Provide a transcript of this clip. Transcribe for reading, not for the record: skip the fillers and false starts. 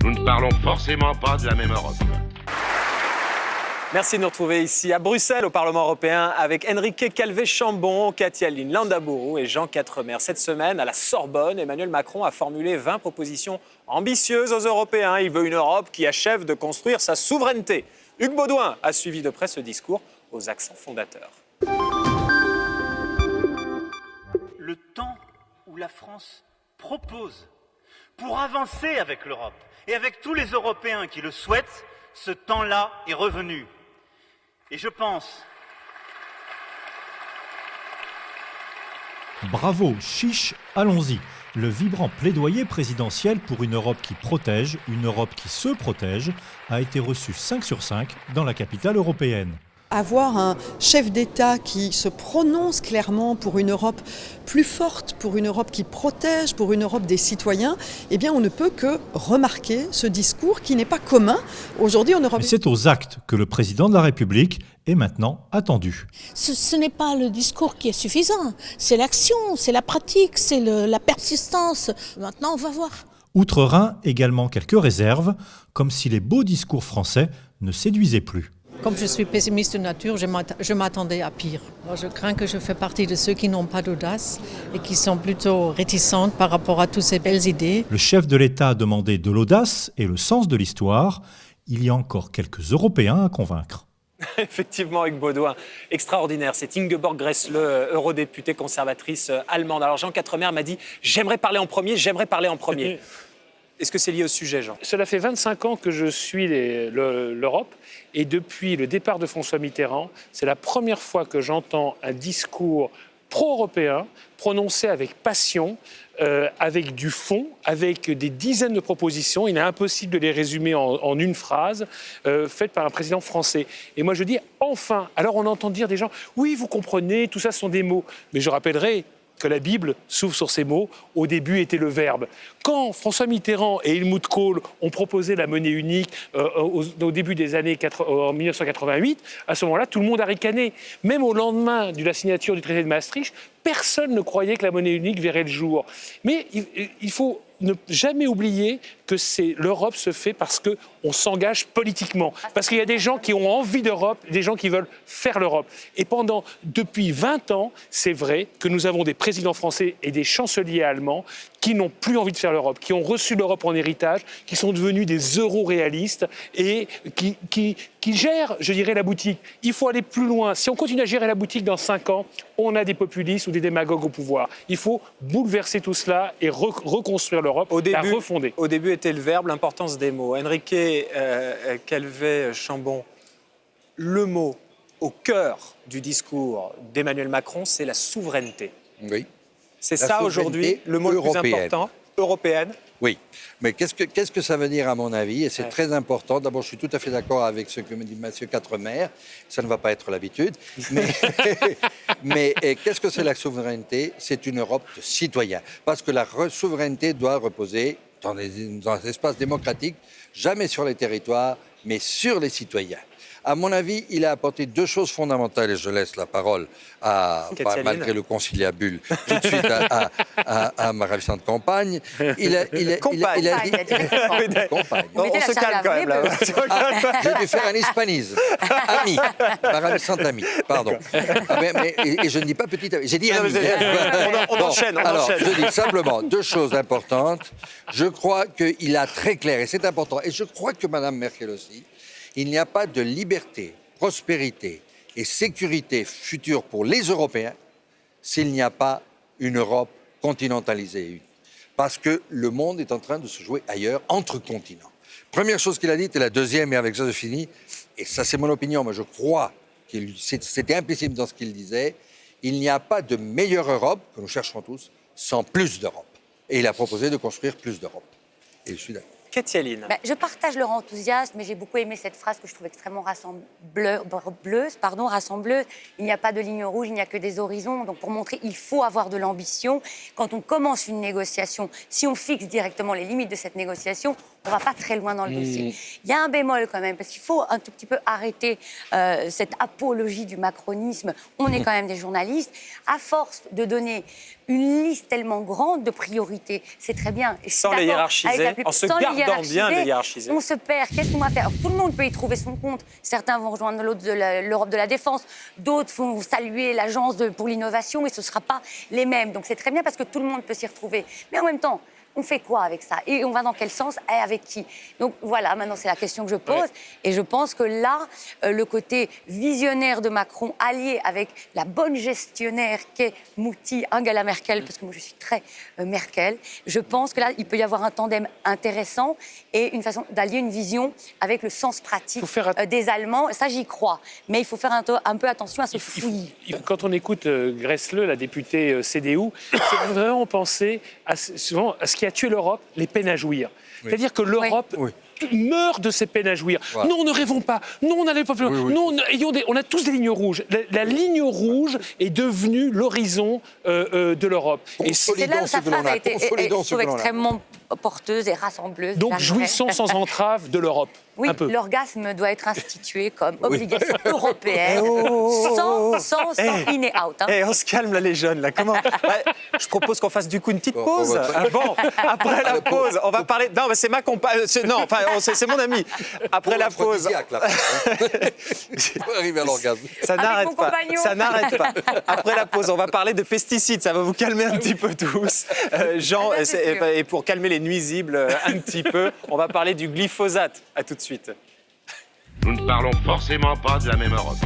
Nous ne parlons forcément pas de la même Europe. Merci de nous retrouver ici à Bruxelles, au Parlement européen, avec Enrique Calvé-Chambon, Katia-Lynne Landaburu et Jean Quatremer. Cette semaine, à la Sorbonne, Emmanuel Macron a formulé 20 propositions ambitieuses aux Européens. Il veut une Europe qui achève de construire sa souveraineté. Hugues Baudouin a suivi de près ce discours aux accents fondateurs. Le temps où la France propose pour avancer avec l'Europe et avec tous les Européens qui le souhaitent, ce temps-là est revenu. Et je pense... Bravo, chiche, allons-y. Le vibrant plaidoyer présidentiel pour une Europe qui protège, une Europe qui se protège, a été reçu 5 sur 5 dans la capitale européenne. Avoir un chef d'État qui se prononce clairement pour une Europe plus forte, pour une Europe qui protège, pour une Europe des citoyens, eh bien on ne peut que remarquer ce discours qui n'est pas commun aujourd'hui en Europe. Mais c'est aux actes que le président de la République est maintenant attendu. Ce n'est pas le discours qui est suffisant, c'est l'action, c'est la pratique, c'est la persistance. Maintenant on va voir. Outre-Rhin, également quelques réserves, comme si les beaux discours français ne séduisaient plus. Comme je suis pessimiste de nature, je m'attendais à pire. Alors je crains que je fais partie de ceux qui n'ont pas d'audace et qui sont plutôt réticents par rapport à toutes ces belles idées. Le chef de l'État a demandé de l'audace et le sens de l'histoire. Il y a encore quelques Européens à convaincre. Effectivement, Hugues Baudouin, extraordinaire. C'est Ingeborg Grässle, eurodéputée conservatrice allemande. Alors Jean Quatremer m'a dit « j'aimerais parler en premier, j'aimerais parler en premier ». Est-ce que c'est lié au sujet, Jean ? Cela fait 25 ans que je suis l'Europe et depuis le départ de François Mitterrand, c'est la première fois que j'entends un discours pro-européen prononcé avec passion, avec du fond, avec des dizaines de propositions. Il est impossible de les résumer en une phrase, faite par un président français. Et moi je dis enfin. Alors on entend dire des gens, oui vous comprenez, tout ça ce sont des mots. Mais je rappellerai que la Bible s'ouvre sur ces mots. Au début était le Verbe. Quand François Mitterrand et Helmut Kohl ont proposé la monnaie unique au début des années en 1988, à ce moment-là, tout le monde a ricané. Même au lendemain de la signature du traité de Maastricht, personne ne croyait que la monnaie unique verrait le jour. Mais il faut ne jamais oublier que l'Europe se fait parce qu'on s'engage politiquement. Parce qu'il y a des gens qui ont envie d'Europe, des gens qui veulent faire l'Europe. Et depuis 20 ans, c'est vrai que nous avons des présidents français et des chanceliers allemands qui n'ont plus envie de faire l'Europe, qui ont reçu l'Europe en héritage, qui sont devenus des euro-réalistes et qui gèrent, je dirais, la boutique. Il faut aller plus loin. Si on continue à gérer la boutique dans 5 ans, on a des populistes ou des démagogues au pouvoir. Il faut bouleverser tout cela et reconstruire l'Europe, la refonder. Au début était le verbe, l'importance des mots. Enrique Calvé-Chambon, le mot au cœur du discours d'Emmanuel Macron, c'est la souveraineté. Oui. C'est ça aujourd'hui le mot le plus important, européenne. Oui, mais qu'est-ce que ça veut dire à mon avis? Et c'est très important. D'abord, je suis tout à fait d'accord avec ce que me dit M. Quatremer. Ça ne va pas être l'habitude. Mais qu'est-ce que c'est la souveraineté? C'est une Europe de citoyens. Parce que la souveraineté doit reposer dans un espace démocratique, jamais sur les territoires, mais sur les citoyens. À mon avis, il a apporté 2 choses fondamentales, et je laisse la parole malgré le conciliabule, tout de suite à ma ravissante compagne. Il a dit... Compagne. On se calme quand même là. J'ai dû faire un hispanisme. Ami, ma ravissante amie, pardon. Et je ne dis pas petite amie, j'ai dit amie. On enchaîne. Je dis simplement 2 choses importantes. Je crois qu'il a très clair, et c'est important, et je crois que Mme Merkel aussi, il n'y a pas de liberté, prospérité et sécurité future pour les Européens s'il n'y a pas une Europe continentalisée. Parce que le monde est en train de se jouer ailleurs, entre continents. Première chose qu'il a dite, et la deuxième, et avec ça je finis, et ça c'est mon opinion, mais je crois que c'était implicite dans ce qu'il disait, il n'y a pas de meilleure Europe, que nous chercherons tous, sans plus d'Europe. Et il a proposé de construire plus d'Europe. Et je suis d'accord. Katia-Lynne. Je partage leur enthousiasme, mais j'ai beaucoup aimé cette phrase que je trouve extrêmement rassembleuse. Il n'y a pas de ligne rouge, il n'y a que des horizons. Donc pour montrer, il faut avoir de l'ambition. Quand on commence une négociation, si on fixe directement les limites de cette négociation, on ne va pas très loin dans le dossier. Il y a un bémol quand même, parce qu'il faut un tout petit peu arrêter cette apologie du macronisme. On est quand même des journalistes. À force de donner une liste tellement grande de priorités, c'est très bien. Sans les hiérarchiser, en se gardant bien de les hiérarchiser. On se perd. Qu'est-ce qu'on va faire? Alors, tout le monde peut y trouver son compte. Certains vont rejoindre l'Europe de la défense. D'autres vont saluer l'agence pour l'innovation et ce ne sera pas les mêmes. Donc c'est très bien parce que tout le monde peut s'y retrouver. Mais en même temps, on fait quoi avec ça? Et on va dans quel sens? Et avec qui? Donc voilà, maintenant c'est la question que je pose. Et je pense que là, le côté visionnaire de Macron, allié avec la bonne gestionnaire qu'est Mouti, Angela Merkel, parce que moi je suis très Merkel, je pense que là, il peut y avoir un tandem intéressant et une façon d'allier une vision avec le sens pratique des Allemands. Ça, j'y crois. Mais il faut faire un peu attention à ce fouillis. Quand on écoute Gressle, la députée CDU, c'est vraiment penser souvent à ce qui a tué l'Europe, les peines à jouir. C'est-à-dire que l'Europe meurt de ses peines à jouir. Voilà. Non, ne rêvons pas. Non, on n'allait pas plus loin. Non, on a tous des lignes rouges. La ligne rouge est devenue l'horizon de l'Europe. Et c'est là où sa phrase a été extrêmement porteuse et rassembleuse. Donc jouissons sans entrave de l'Europe. Oui, l'orgasme doit être institué comme obligation européenne, sans in et out. Hein. On se calme là, les jeunes. Là. Comment je propose qu'on fasse du coup une petite pause. Bon, après la pause, on va parler. Non, mais c'est ma compagne. Non, enfin, c'est mon ami. Après la pause. On arrive à l'orgasme. Ça n'arrête pas. Ça n'arrête pas. Après la pause, on va parler de pesticides. Ça va vous calmer un petit peu tous. Jean, et pour calmer les nuisibles un petit peu, on va parler du glyphosate. À tout de suite. Nous ne parlons forcément pas de la même Europe.